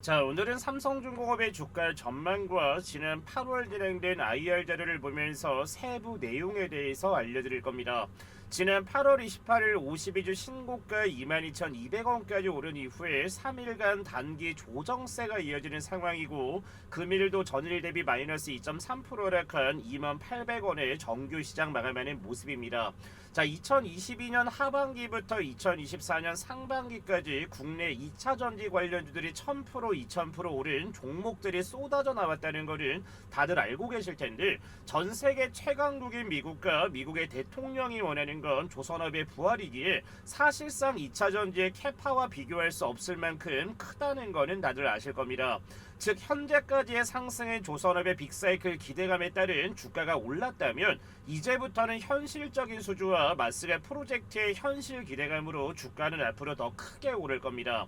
자, 오늘은 삼성중공업의 주가 전망과 지난 8월 진행된 IR 자료를 보면서 세부 내용에 대해서 알려드릴 겁니다. 지난 8월 28일 52주 신고가 22,200원까지 오른 이후에 3일간 단기 조정세가 이어지는 상황이고, 금일도 전일 대비 마이너스 2.3% 하락한 28,000원의 정규 시장 마감하는 모습입니다. 자, 2022년 하반기부터 2024년 상반기까지 국내 2차 전지 관련주들이 1000%, 2000% 오른 종목들이 쏟아져 나왔다는 것은 다들 알고 계실 텐데, 전 세계 최강국인 미국과 미국의 대통령이 원하는 건 조선업의 부활이기에 사실상 2차 전지의 캐파와 비교할 수 없을 만큼 크다는 거는 다들 아실 겁니다. 즉, 현재까지의 상승은 조선업의 빅사이클 기대감에 따른 주가가 올랐다면, 이제부터는 현실적인 수주와 마스가 프로젝트의 현실 기대감으로 주가는 앞으로 더 크게 오를 겁니다.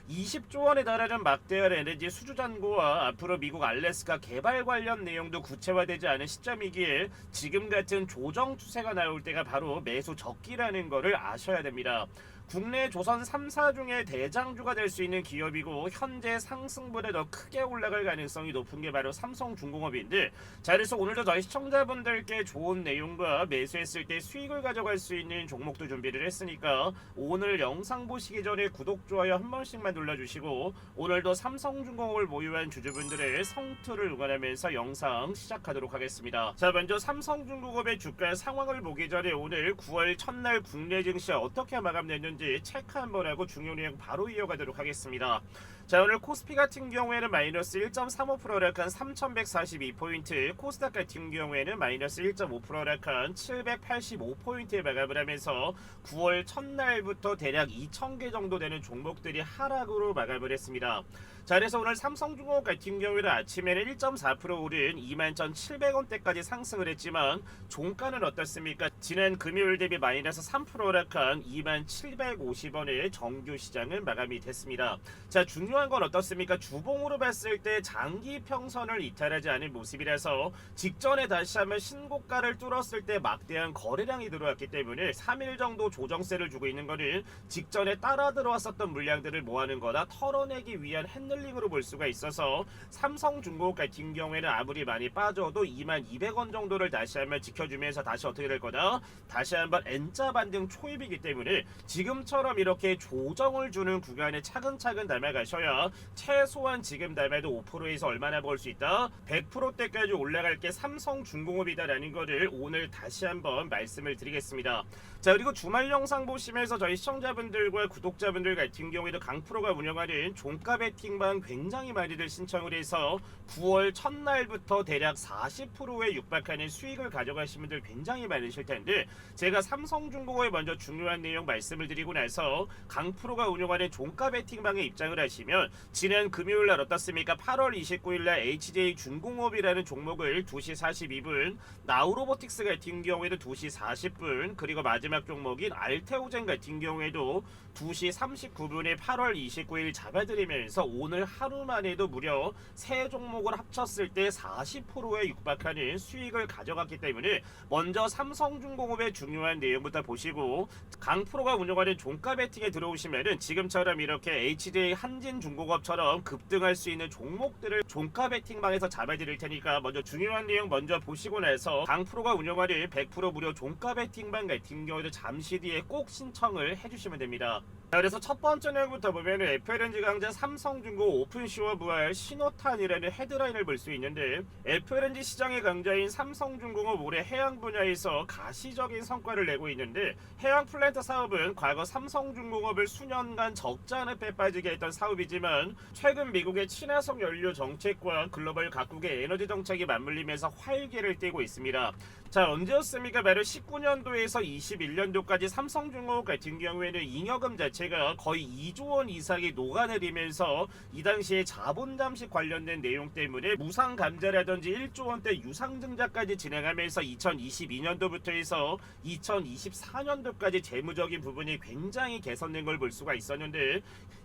20조 원에 달하는 막대한 에너지 수주 잔고와 앞으로 미국 알래스카 개발 관련 내용도 구체화되지 않은 시점이기에 지금 같은 조정 추세가 나올 때가 바로 매수 적기라는 것을 아셔야 됩니다. 국내 조선 3사 중에 대장주가 될 수 있는 기업이고, 현재 상승보다 더 크게 올라갈 가능성이 높은 게 바로 삼성중공업인데, 자, 그래서 오늘도 저희 시청자분들께 좋은 내용과 매수했을 때 수익을 가져갈 수 있는 종목도 준비를 했으니까 오늘 영상 보시기 전에 구독, 좋아요 한 번씩만 눌러주시고, 오늘도 삼성중공업을 보유한 주주분들의 성투를 응원하면서 영상 시작하도록 하겠습니다. 자, 먼저 삼성중공업의 주가 상황을 보기 전에 오늘 9월 첫날 국내 증시 어떻게 마감됐는지 체크 한번 하고 중요 내용 바로 이어가도록 하겠습니다. 자, 오늘 코스피 같은 경우에는 마이너스 1.35% 하락한 3142포인트, 코스닥 같은 경우에는 마이너스 1.5% 하락한 785포인트에 마감을 하면서 9월 첫날부터 대략 2000개 정도 되는 종목들이 하락으로 마감을 했습니다. 자, 그래서 오늘 삼성중공업 같은 경우에는 아침에는 1.4% 오른 21,700원대까지 상승을 했지만, 종가는 어떻습니까? 지난 금요일 대비 마이너스 3% 하락한 2750원의 정규 시장은 마감이 됐습니다. 자, 중요한 건 어떻습니까? 주봉으로 봤을 때 장기 평선을 이탈하지 않은 모습이라서 직전에 다시 한번 신고가를 뚫었을 때 막대한 거래량이 들어왔기 때문에 3일 정도 조정세를 주고 있는 것은 직전에 따라 들어왔었던 물량들을 모아는 거나 털어내기 위한 핸들링으로 볼 수가 있어서, 삼성중공업 같은 경우에는 아무리 많이 빠져도 22,200원 정도를 다시 한번 지켜주면서 다시 어떻게 될 거다? 다시 한번 N자 반등 초입이기 때문에 지금처럼 이렇게 조정을 주는 구간에 차근차근 담아가셔야 최소한 지금 담아도 5%에서 얼마나 벌 수 있다? 100%대까지 올라갈 게 삼성중공업이다라는 것을 오늘 다시 한번 말씀을 드리겠습니다. 자, 그리고 주말 영상 보시면서 저희 시청자분들과 구독자분들 같은 경우에도 강프로가 운영하는 종가 베팅방 굉장히 많이들 신청을 해서 9월 첫날부터 대략 40%에 육박하는 수익을 가져가신 분들 굉장히 많으실 텐데, 제가 삼성중공업에 먼저 중요한 내용 말씀을 드리고 나서 강프로가 운영하는 종가 베팅방에 입장을 하시면, 지난 금요일날 어떻습니까? 8월 29일날 HJ중공업이라는 종목을 2시 42분, 나우로보틱스 같은 경우에도 2시 40분, 그리고 마지막 종목인 알테오젠 같은 경우에도 2시 39분에 8월 29일 잡아드리면서 오늘 하루만 해도 무려 세 종목을 합쳤을 때 40%에 육박하는 수익을 가져갔기 때문에 먼저 삼성중공업의 중요한 내용부터 보시고, 강프로가 운영하는 종가 베팅에 들어오시면은 지금처럼 이렇게 HJ 한진중공업처럼 급등할 수 있는 종목들을 종가 베팅방에서 잡아드릴 테니까 먼저 중요한 내용 먼저 보시고 나서 강프로가 운영하는 100% 무료 종가 베팅방 같은 경우에도 잠시 뒤에 꼭 신청을 해주시면 됩니다. 자, 그래서 첫 번째 내용부터 보면은 FLNG 강자 삼성중공업 오픈시와 부활 신호탄이라는 헤드라인을 볼 수 있는데, FLNG 시장의 강자인 삼성중공업 올해 해양 분야에서 가시적인 성과를 내고 있는데, 해양 플랜트 사업은 과거 삼성중공업을 수년간 적자는 빼빠지게 했던 사업이지만, 최근 미국의 친화성 연료 정책과 글로벌 각국의 에너지 정책이 맞물리면서 활기를 띠고 있습니다. 자, 언제였습니까? 바로 19년도에서 21년도까지 삼성중공업 같은 경우에는 잉여금 자체가 거의 2조 원 이상이 녹아내리면서 이 당시에 자본 잠식 관련된 내용 때문에 무상 감자라든지 1조 원대 유상증자까지 진행하면서 2022년도부터 해서 2024년도까지 재무적인 부분이 굉장히 개선된 걸 볼 수가 있었는데,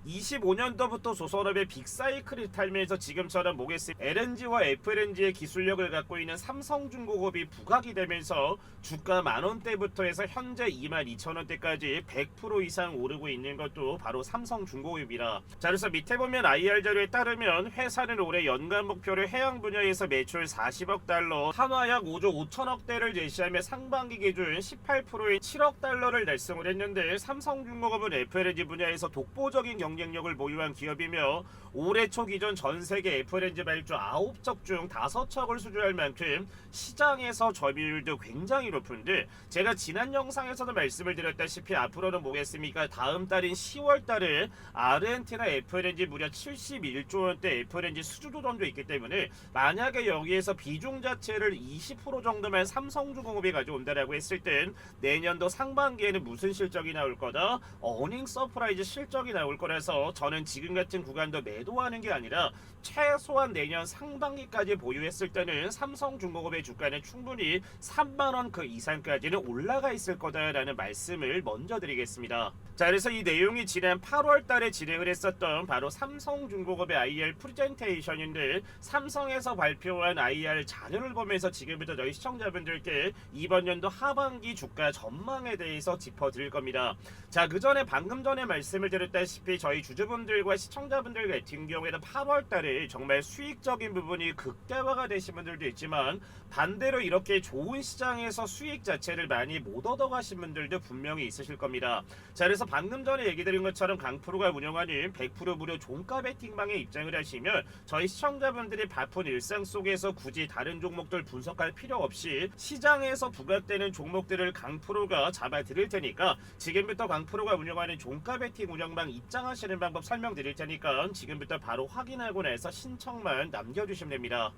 25년도부터 조선업의 빅사이클이 탈면서 지금처럼 모겠스 LNG와 FLNG의 기술력을 갖고 있는 삼성중공업이 부각이 되면서 주가 만원대부터 해서 현재 22,000원대까지 100% 이상 오르고 있는 것도 바로 삼성중공업입니다. 자, 그래서 밑에 보면 IR 자료에 따르면 회사는 올해 연간 목표를 해양 분야에서 매출 40억 달러, 한화 약 5조 5천억대를 제시하며 상반기 기준 18%의 7억 달러를 달성을 했는데, 삼성중공업은 FLNG 분야에서 독보적인 경쟁력을 보유한 기업이며 올해 초 기존 전 세계 FLNG 발주 9척 중 5척을 수주할 만큼 시장에서 점유율도 굉장히 높은데, 제가 지난 영상에서도 말씀을 드렸다시피 앞으로는 뭐겠습니까? 다음 달인 10월 달에 아르헨티나 FLNG 무려 71조 원대 FLNG 수주 도전도 있기 때문에 만약에 여기에서 비중 자체를 20% 정도만 삼성중공업이 가져온다라고 했을 땐 내년도 상반기에는 무슨 실적이 나올 거다? 어닝 서프라이즈 실적이 나올 거라서 저는 지금 같은 구간도 매도하는 게 아니라 최소한 내년 상반기까지 보유했을 때는 삼성중공업의 주가는 충분히 3만원 그 이상까지는 올라가 있을 거다라는 말씀을 먼저 드리겠습니다. 자, 그래서 이 내용이 지난 8월 달에 진행을 했었던 바로 삼성중공업의 IR 프레젠테이션인데, 삼성에서 발표한 IR 자료를 보면서 지금부터 저희 시청자분들께 이번 연도 하반기 주가 전망에 대해서 짚어드릴 겁니다. 자, 그 전에 방금 전에 말씀을 드렸다시피 저희 주주분들과 시청자분들 같은 경우에는 8월 달에 정말 수익적인 부분이 극대화가 되신 분들도 있지만, 반대로 이렇게 좋은 시장에서 수익 자체를 많이 못 얻어가신 분들도 분명히 있으실 겁니다. 자, 그래서 방금 전에 얘기 드린 것처럼 강프로가 운영하는 100% 무료 종가 베팅방에 입장을 하시면 저희 시청자분들이 바쁜 일상 속에서 굳이 다른 종목들 분석할 필요 없이 시장에서 부각되는 종목들을 강프로가 잡아 드릴 테니까, 지금부터 강프로가 운영하는 종가 베팅 운영방 입장하시는 방법 설명드릴 테니까 지금부터 바로 확인하고 나서 신청만 남겨주시면 됩니다.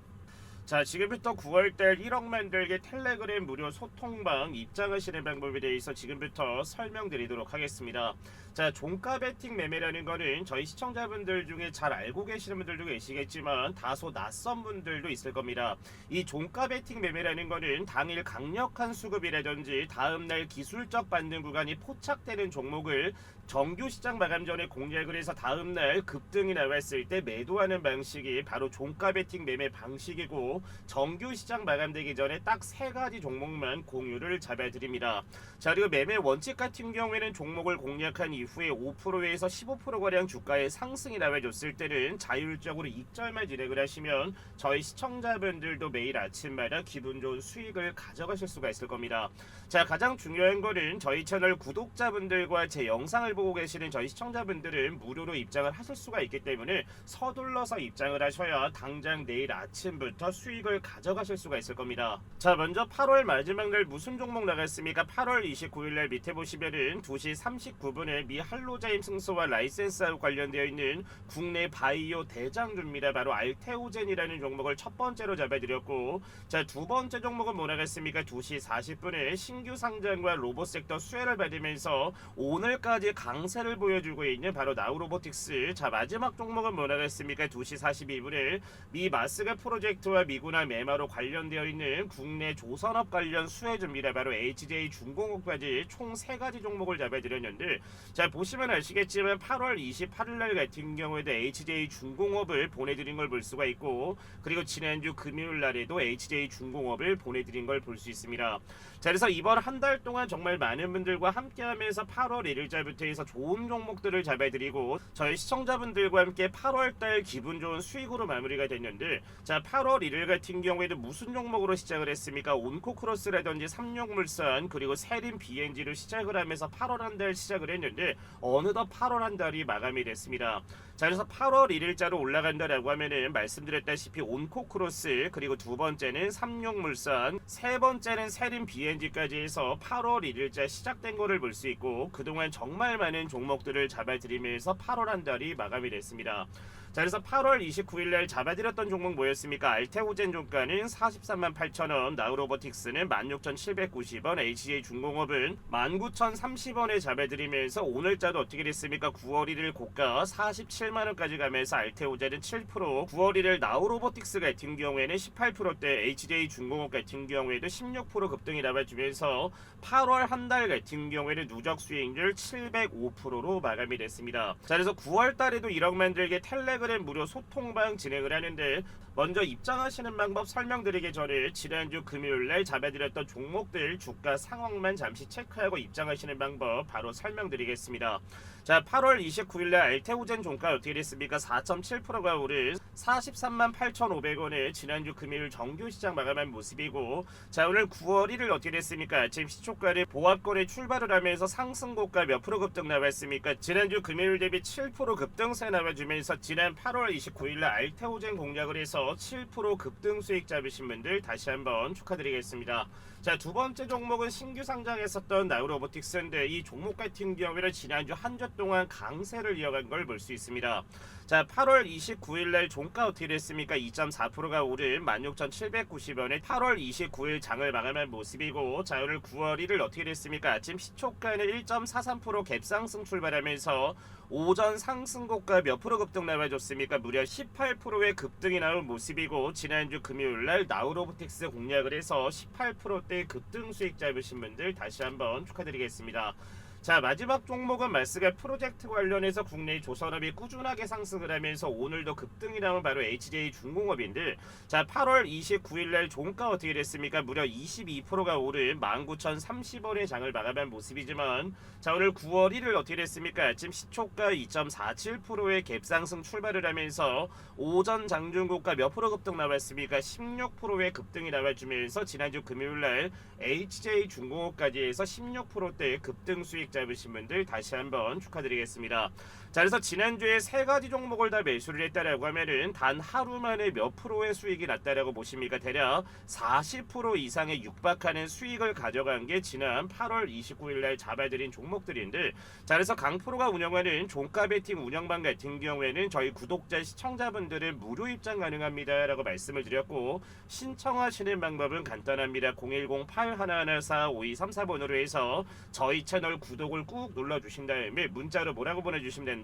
자, 지금부터 9월달 1억 만들기 텔레그램 무료 소통방 입장하시는 방법에 대해서 지금부터 설명드리도록 하겠습니다. 자, 종가 베팅 매매라는 거는 저희 시청자분들 중에 잘 알고 계시는 분들도 계시겠지만 다소 낯선 분들도 있을 겁니다. 이 종가 베팅 매매라는 거는 당일 강력한 수급이라든지 다음날 기술적 반등 구간이 포착되는 종목을 정규 시장 마감 전에 공략을 해서 다음날 급등이 나왔을 때 매도하는 방식이 바로 종가 베팅 매매 방식이고, 정규 시장 마감되기 전에 딱 3가지 종목만 공유를 잡아드립니다. 자, 그리고 매매 원칙 같은 경우에는 종목을 공략한 이후에 5%에서 15%가량 주가의 상승이 나와줬을 때는 자율적으로 익절만 진행을 하시면 저희 시청자분들도 매일 아침마다 기분 좋은 수익을 가져가실 수가 있을 겁니다. 자, 가장 중요한 거는 저희 채널 구독자분들과 제 영상을 보고 계시는 저희 시청자분들은 무료로 입장을 하실 수가 있기 때문에 서둘러서 입장을 하셔야 당장 내일 아침부터 수익을 가져가실 수가 있을 겁니다. 자, 먼저 8월 마지막 날 무슨 종목 나갔습니까? 8월 29일날 밑에 보시면은 2시 39분에 미 할로자임 승소와 라이센스와 관련되어 있는 국내 바이오 대장주입니다. 바로 알테오젠이라는 종목을 첫 번째로 잡아드렸고, 자, 두 번째 종목은 뭐 나갔습니까? 2시 40분에 신규 상장과 로봇 섹터 수혜를 받으면서 오늘까지 강세를 보여주고 있는 바로 나우로보틱스. 자, 마지막 종목은 뭐 나갔습니까? 2시 42분에 미 마스가 프로젝트와 미군함 메마로 관련되어 있는 국내 조선업 관련 수혜주입니다. 바로 HJ중공업까지 총 3가지 종목을 잡아드렸는데, 자, 보시면 아시겠지만 8월 28일날 같은 경우에도 HJ중공업을 보내드린 걸 볼 수가 있고, 그리고 지난주 금요일날에도 HJ중공업을 보내드린 걸 볼 수 있습니다. 자, 그래서 이번 한 달 동안 정말 많은 분들과 함께하면서 8월 1일자부터 해서 좋은 종목들을 잡아드리고 저희 시청자분들과 함께 8월달 기분 좋은 수익으로 마무리가 됐는데, 자, 8월 1일 같은 경우에도 무슨 종목으로 시작을 했습니까? 온코크로스라든지 삼육물산 그리고 세림 BNG로 시작을 하면서 8월 한 달 시작을 했는데 어느덧 8월 한 달이 마감이 됐습니다. 자, 그래서 8월 1일자로 올라간다라고 하면은 말씀드렸다시피 온코크로스, 그리고 두 번째는 삼육물산, 세 번째는 세림 BNG까지 해서 8월 1일자 시작된 거를 볼 수 있고, 그동안 정말 많은 종목들을 잡아드리면서 8월 한 달이 마감이 됐습니다. 자, 그래서 8월 29일날 잡아드렸던 종목 뭐였습니까? 알테오젠 종가는 43만 8천원, 나우로보틱스는 16,790원, HJ중공업은 19,030원에 잡아드리면서 오늘자도 어떻게 됐습니까? 9월 1일 고가 47만원까지 가면서 알테오젠은 7%, 9월 1일 나우로보틱스 같은 경우에는 18%대, HJ중공업 같은 경우에도 16% 급등이 나와주면서 8월 한 달 같은 경우에는 누적 수익률 705%로 마감이 됐습니다. 자, 그래서 9월 달에도 1억 만들기 텔레그램 무료 소통방 진행을 하는데, 먼저 입장하시는 방법 설명드리기 전에 지난주 금요일날 잡아드렸던 종목들 주가 상황만 잠시 체크하고 입장하시는 방법 바로 설명드리겠습니다. 자, 8월 29일날 알테오젠 종가 어떻게 됐습니까? 4.7%가 오른 43만 8,500원에 지난주 금요일 정규시장 마감한 모습이고, 자, 오늘 9월 1일 어떻게 됐습니까? 아침 시초가를 보합권에 출발을 하면서 상승고가 몇 프로 급등 나왔습니까? 지난주 금요일 대비 7% 급등세 나와주면서 지난 8월 29일날 알테오젠 공략을 해서 7% 급등 수익 잡으신 분들 다시 한번 축하드리겠습니다. 자, 두 번째 종목은 신규 상장했었던 나우로보틱스인데, 이 종목 같은 경우에는 지난주 한 주 동안 강세를 이어간 걸 볼 수 있습니다. 자, 8월 29일날 종가 어떻게 됐습니까? 2.4%가 오른 16,790원에 8월 29일 장을 마감한 모습이고, 자, 오늘 9월 1일 어떻게 됐습니까? 아침 시초가는 1.43% 갭상승 출발하면서 오전 상승고가 몇 프로 급등 나와줬습니까? 무려 18%의 급등이 나온 모습이고, 지난주 금요일날 나우로보틱스 공략을 해서 18%대 급등 수익 잡으신 분들 다시 한번 축하드리겠습니다. 자, 마지막 종목은 말스가 프로젝트 관련해서 국내 조선업이 꾸준하게 상승을 하면서 오늘도 급등이 나온 바로 HJ중공업인데, 자, 8월 29일날 종가 어떻게 됐습니까? 무려 22%가 오른 19,030원의 장을 마감한 모습이지만, 자, 오늘 9월 1일 어떻게 됐습니까? 아침 시초가 2.47%의 갭상승 출발을 하면서 오전 장중고가 몇 프로 급등 나왔습니까? 16%의 급등이 나와주면서 지난주 금요일날 HJ중공업까지 해서 16%대 급등 수익 잡으신 분들 다시 한번 축하드리겠습니다. 자, 그래서 지난주에 세 가지 종목을 다 매수를 했다라고 하면은 단 하루 만에 몇 프로의 수익이 났다라고 보십니까? 대략 40% 이상의 육박하는 수익을 가져간 게 지난 8월 29일날 잡아드린 종목들인데, 자, 그래서 강프로가 운영하는 종가 베팅 운영방 같은 경우에는 저희 구독자 시청자분들은 무료 입장 가능합니다 라고 말씀을 드렸고, 신청하시는 방법은 간단합니다. 010-8114-5234번으로 해서 저희 채널 구독을 꾹 눌러주신 다음에 문자로 뭐라고 보내주시면 된다.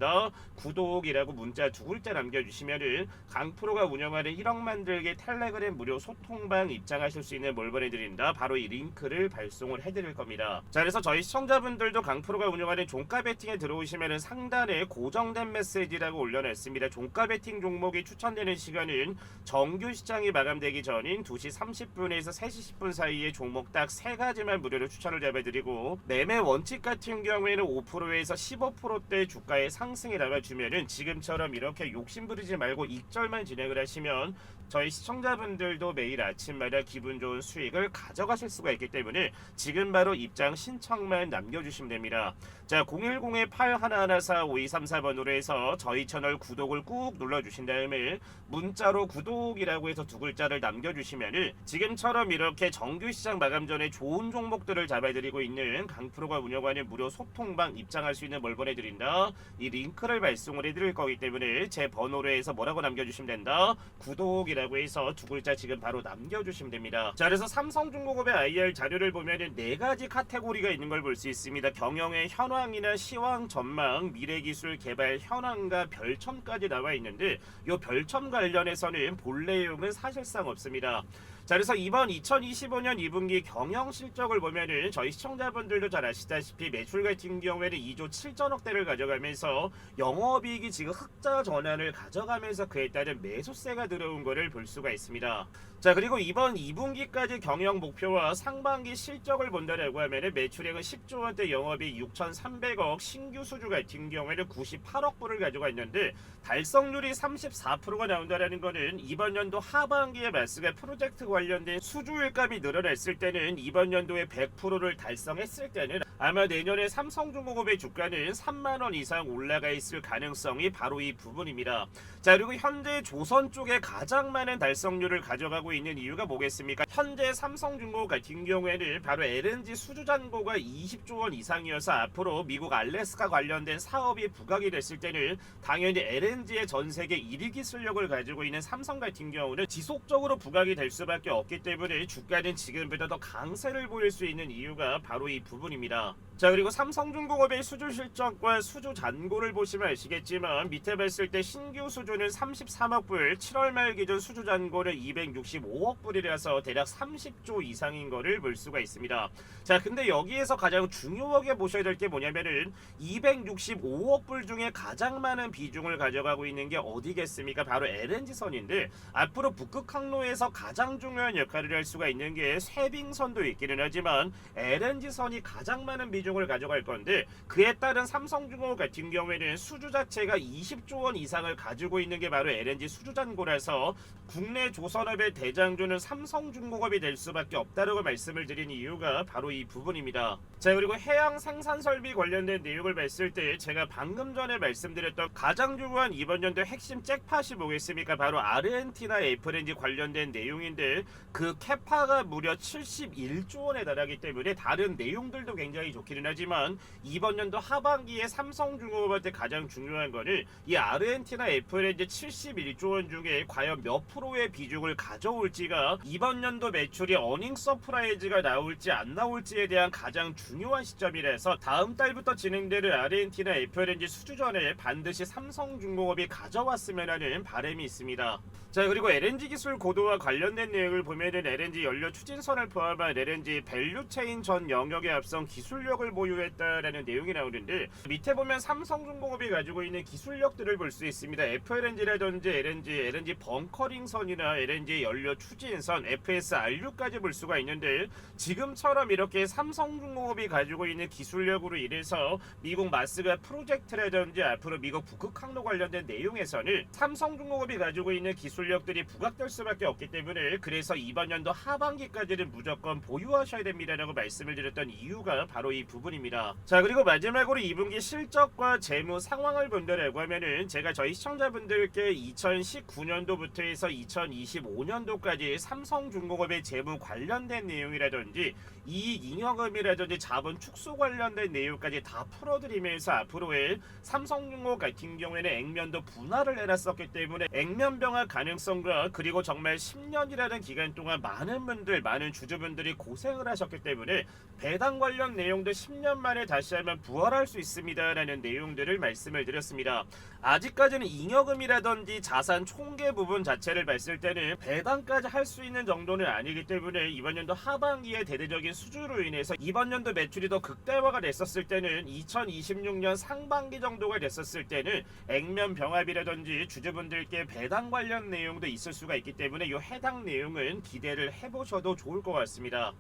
구독이라고 문자 두 글자 남겨주시면은 강프로가 운영하는 1억 만들기 텔레그램 무료 소통방 입장하실 수 있는 뭘 보내드린다. 바로 이 링크를 발송을 해드릴 겁니다. 자, 그래서 저희 시청자분들도 강프로가 운영하는 종가 베팅에 들어오시면은 상단에 고정된 메시지라고 올려놨습니다. 종가 베팅 종목이 추천되는 시간은 정규 시장이 마감되기 전인 2시 30분에서 3시 10분 사이에 종목 딱 3가지만 무료로 추천을 잡아드리고, 매매 원칙 같은 경우에는 5%에서 15%대 주가의 상승이 나와주면은 지금처럼 이렇게 욕심부리지 말고 익절만 진행을 하시면 저희 시청자분들도 매일 아침마다 기분 좋은 수익을 가져가실 수가 있기 때문에 지금 바로 입장 신청만 남겨주시면 됩니다. 자, 010-8114-5234번으로 해서 저희 채널 구독을 꾹 눌러주신 다음에 문자로 구독이라고 해서 두 글자를 남겨주시면은 지금처럼 이렇게 정규시장 마감 전에 좋은 종목들을 잡아드리고 있는 강프로가 운영하는 무료 소통방 입장할 수 있는 뭘 보내드린다. 이 링크를 발송을 해드릴 거기 때문에 제 번호로 해서 뭐라고 남겨주시면 된다. 구독이라고 해서 두 글자 지금 바로 남겨주시면 됩니다. 자, 그래서 삼성중공업의 IR 자료를 보면은 네 가지 카테고리가 있는 걸 볼 수 있습니다. 경영의 현황이나 시황 전망, 미래기술 개발 현황과 별첨까지 나와 있는데, 이 별첨 관련해서는 본 내용은 사실상 없습니다. 자, 그래서 이번 2025년 2분기 경영 실적을 보면은 저희 시청자분들도 잘 아시다시피 매출 같은 경우에는 2조 7천억대를 가져가면서 영업이익이 지금 흑자 전환을 가져가면서 그에 따른 매수세가 들어온 것을 볼 수가 있습니다. 자, 그리고 이번 2분기까지 경영 목표와 상반기 실적을 본다라고 하면은 매출액은 10조 원대, 영업이익 6,300억, 신규 수주 같은 경우에는 98억 불을 가져가 있는데 달성률이 34%가 나온다라는 거는 이번 연도 하반기에 말스가 프로젝트 관련된 수주일감이 늘어났을 때는 이번 연도에 100%를 달성했을 때는 아마 내년에 삼성중공업의 주가는 3만원 이상 올라가 있을 가능성이 바로 이 부분입니다. 자, 그리고 현재 조선 쪽에 가장 많은 달성률을 가져가고 있는 이유가 뭐겠습니까? 현재 삼성중공업 같은 경우에는 바로 LNG 수주 잔고가 20조 원 이상이어서 앞으로 미국 알래스카 관련된 사업이 부각이 됐을 때는 당연히 LNG의 전 세계 1위 기술력을 가지고 있는 삼성 같은 경우는 지속적으로 부각이 될 수밖에 없기 때문에 주가는 지금보다 더 강세를 보일 수 있는 이유가 바로 이 부분입니다. 자, 그리고 삼성중공업의 수주 실적과 수주 잔고를 보시면 아시겠지만 밑에 봤을 때 신규 수주는 33억 불, 7월 말 기준 수주 잔고는 265억 불이라서 대략 30조 이상인 거를 볼 수가 있습니다. 자, 근데 여기에서 가장 중요하게 보셔야 될 게 뭐냐면은 265억 불 중에 가장 많은 비중을 가져가고 있는 게 어디겠습니까? 바로 LNG선인데 앞으로 북극 항로에서 가장 중요한 역할을 할 수가 있는 게 쇠빙선도 있기는 하지만 LNG선이 가장 많은 비중을 가져갈 건데, 그에 따른 삼성중공업 같은 경우에는 수주 자체가 20조 원 이상을 가지고 있는 게 바로 LNG 수주 잔고라서 국내 조선업의 대장주는 삼성중공업이 될 수밖에 없다라고 말씀을 드린 이유가 바로 이 부분입니다. 자, 그리고 해양 생산 설비 관련된 내용을 봤을 때 제가 방금 전에 말씀드렸던 가장 중요한 이번 연도 핵심 잭팟이 뭐겠습니까? 바로 아르헨티나 FLNG 관련된 내용인데 그 캐파가 무려 71조 원에 달하기 때문에 다른 내용들도 굉장히 좋기는 하지만 이번 연도 하반기에 삼성중공업한테 가장 중요한 거는 이 아르헨티나 FLNG 71조 원 중에 과연 몇 프로의 비중을 가져올지가 이번 연도 매출이 어닝 서프라이즈가 나올지 안 나올지에 대한 가장 중요한 시점이라서 다음 달부터 진행되는 아르헨티나 FLNG 수주전에 반드시 삼성중공업이 가져왔으면 하는 바람이 있습니다. 자, 그리고 LNG 기술 고도화 관련된 내용을 보면은 LNG 연료 추진선을 포함한 LNG 밸류체인 전 영역에 앞선 기술력을 보유했다라는 내용이 나오는데 밑에 보면 삼성중공업이 가지고 있는 기술력들을 볼 수 있습니다. FLNG라든지 LNG 벙커링선이나 LNG 연료 추진선, FSRU까지 볼 수가 있는데 지금처럼 이렇게 삼성중공업이 가지고 있는 기술력으로 인해서 미국 마스가 프로젝트라든지 앞으로 미국 북극 항로 관련된 내용에서는 삼성중공업이 가지고 있는 기술력들이 부각될 수밖에 없기 때문에 그래서 이번 연도 하반기까지는 무조건 보유하셔야 됩니다라고 말씀을 드렸던 이유가 바로 이 부분입니다. 자, 그리고 마지막으로 2분기 실적과 재무 상황을 본다라고 하면은 제가 저희 시청자분들께 2019년도부터 해서 2025년도까지 삼성중공업의 재무 관련된 내용이라든지 이익 잉여금이라든지 자본 축소 관련된 내용까지 다 풀어드리면서 앞으로의 삼성중공업 같은 경우에는 액면도 분할을 해놨었기 때문에 액면 병합 가능성과 그리고 정말 10년이라는 기간 동안 많은 주주분들이 고생을 하셨기 때문에 배당 관련 내용도 10년 만에 다시 한번 부활할 수 있습니다 라는 내용들을 말씀을 드렸습니다. 아직까지는 잉여금이라든지 자산 총계 부분 자체를 봤을 때는 배당까지 할 수 있는 정도는 아니기 때문에 이번 연도 하반기에 대대적인 수주로 인해서 이번 연도 매출이 더 극대화가 됐었을 때는 2026년 상반기 정도가 됐었을 때는 액면 병합이라든지 주주분들께 배당 관련 내용도 있을 수가 있기 때문에 이 해당 내용은 기대를 해보셔도 좋을 것 같습니다.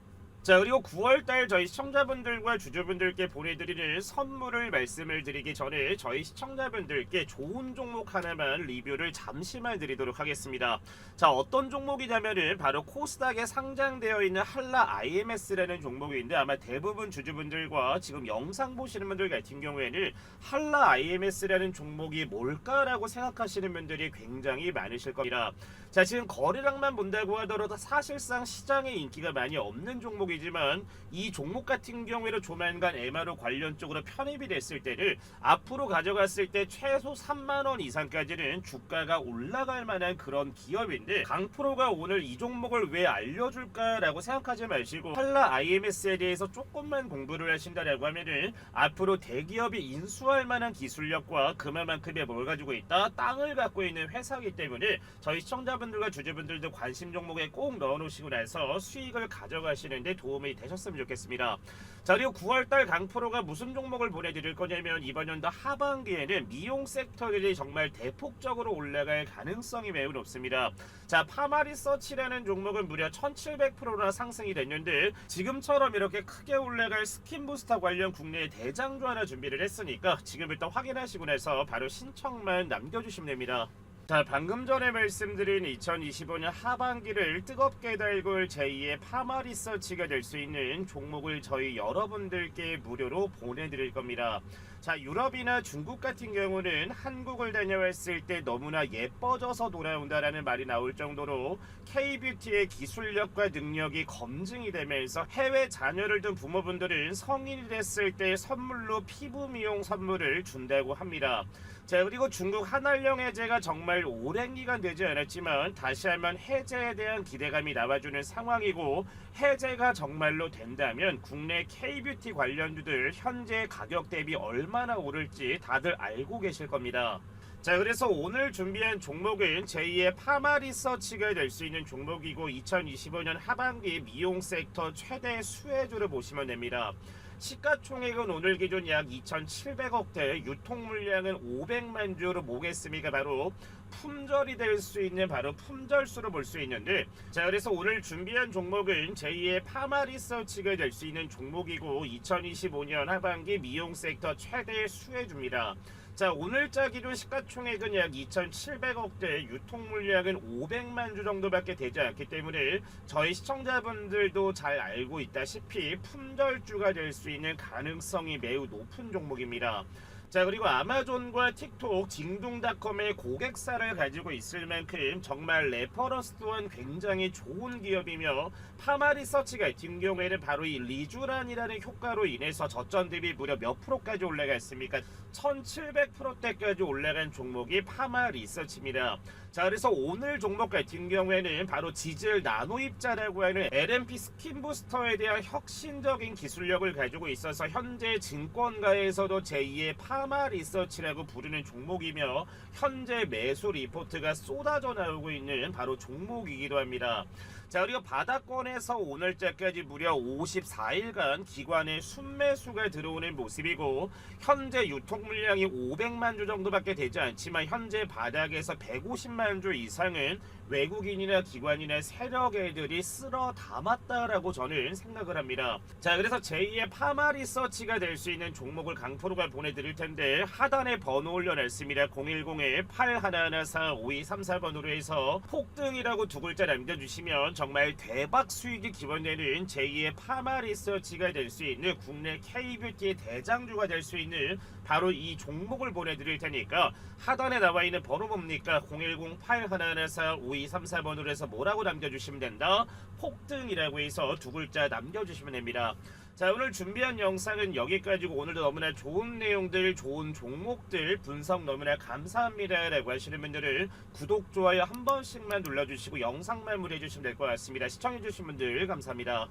자, 그리고 9월달 저희 시청자분들과 주주분들께 보내드리는 선물을 말씀을 드리기 전에 저희 시청자분들께 좋은 종목 하나만 리뷰를 잠시만 드리도록 하겠습니다. 자, 어떤 종목이냐면은 바로 코스닥에 상장되어 있는 한라 IMS라는 종목인데 아마 대부분 주주분들과 지금 영상 보시는 분들 같은 경우에는 한라 IMS라는 종목이 뭘까라고 생각하시는 분들이 굉장히 많으실 겁니다. 자, 지금 거래량만 본다고 하더라도 사실상 시장에 인기가 많이 없는 종목이지만 이 종목 같은 경우에는 조만간 MRO 관련 쪽으로 편입이 됐을 때를 앞으로 가져갔을 때 최소 3만원 이상까지는 주가가 올라갈 만한 그런 기업인데 강프로가 오늘 이 종목을 왜 알려줄까라고 생각하지 마시고 한라 IMS에 대해서 조금만 공부를 하신다라고 하면은 앞으로 대기업이 인수할 만한 기술력과 그만큼의 뭘 가지고 있다? 땅을 갖고 있는 회사이기 때문에 저희 시청자분들과 주주분들도 관심 종목에 꼭 넣어놓으시고 나서 수익을 가져가시는데 도움이 되셨으면 좋겠습니다. 자, 그리고 9월달 강프로가 무슨 종목을 보내드릴 거냐면 이번 연도 하반기에는 미용 섹터들이 정말 대폭적으로 올라갈 가능성이 매우 높습니다. 자, 파마리서치라는 종목은 무려 1700%나 상승이 됐는데 지금처럼 이렇게 크게 올라갈 스킨부스터 관련 국내에 대장주 하나 준비를 했으니까 지금부터 확인하시고 나서 바로 신청만 남겨주시면 됩니다. 자, 방금 전에 말씀드린 2025년 하반기를 뜨겁게 달굴 제2의 파마리서치가 될 수 있는 종목을 저희 여러분들께 무료로 보내드릴 겁니다. 자, 유럽이나 중국 같은 경우는 한국을 다녀왔을 때 너무나 예뻐져서 돌아온다라는 말이 나올 정도로 K뷰티의 기술력과 능력이 검증이 되면서 해외 자녀를 둔 부모분들은 성인이 됐을 때 선물로 피부 미용 선물을 준다고 합니다. 자, 그리고 중국 한알령 해제가 정말 오랜 기간 되지 않았지만 다시 한번 해제에 대한 기대감이 나와주는 상황이고, 해제가 정말로 된다면 국내 K뷰티 관련주들 현재 가격 대비 얼마나 오를지 다들 알고 계실 겁니다. 자, 그래서 오늘 준비한 종목은 제2의 파마 리서치가 될 수 있는 종목이고 2025년 하반기 미용 섹터 최대 수혜주를 보시면 됩니다. 시가총액은 오늘 기준 약 2,700억대, 유통 물량은 500만 주로 보겠습니까? 바로 품절이 될 수 있는 바로 품절수로 볼 수 있는데, 자, 그래서 오늘 준비한 종목은 제2의 파마 리서치가 될 수 있는 종목이고 2025년 하반기 미용 섹터 최대 수혜주입니다. 자, 오늘자 기준 시가총액은 약 2,700억대, 유통 물량은 500만 주 정도밖에 되지 않기 때문에 저희 시청자분들도 잘 알고 있다시피 품절주가 될 수 있는 가능성이 매우 높은 종목입니다. 자, 그리고 아마존과 틱톡, 징둥닷컴의 고객사를 가지고 있을 만큼 정말 레퍼런스 또한 굉장히 좋은 기업이며, 파마 리서치 같은 경우에는 바로 이 리쥬란이라는 효과로 인해서 저점 대비 무려 몇 프로까지 올라갔습니까? 1700%대까지 올라간 종목이 파마 리서치입니다. 자, 그래서 오늘 종목 같은 경우에는 바로 지질 나노 입자라고 하는 LNP 스킨 부스터에 대한 혁신적인 기술력을 가지고 있어서 현재 증권가에서도 제2의 파마 리서치라고 부르는 종목이며 현재 매수 리포트가 쏟아져 나오고 있는 바로 종목이기도 합니다. 자, 그리고 바닥권에서 오늘자까지 무려 54일간 기관의 순매수가 들어오는 모습이고, 현재 유통 물량이 500만 주 정도밖에 되지 않지만 현재 바닥에서 150만 주 이상은 외국인이나 기관이나 세력 애들이 쓸어 담았다라고 저는 생각을 합니다. 자, 그래서 제2의 파마 리서치가 될 수 있는 종목을 강프로가 보내드릴 텐데, 하단에 번호 올려놨습니다. 010-8114-5234번으로 해서 폭등이라고 두 글자 남겨주시면 정말 대박 수익이 기원되는 제2의 파마 리서치가 될 수 있는 국내 K뷰티의 대장주가 될 수 있는 바로 이 종목을 보내드릴 테니까 하단에 나와 있는 번호 뭡니까? 010-8114-5234번으로 해서 뭐라고 남겨주시면 된다? 폭등이라고 해서 두 글자 남겨주시면 됩니다. 자, 오늘 준비한 영상은 여기까지고, 오늘도 너무나 좋은 내용들, 좋은 종목들 분석 너무나 감사합니다 라고 하시는 분들은 구독, 좋아요 한 번씩만 눌러주시고 영상 마무리해 주시면 될 것 같습니다. 시청해 주신 분들 감사합니다.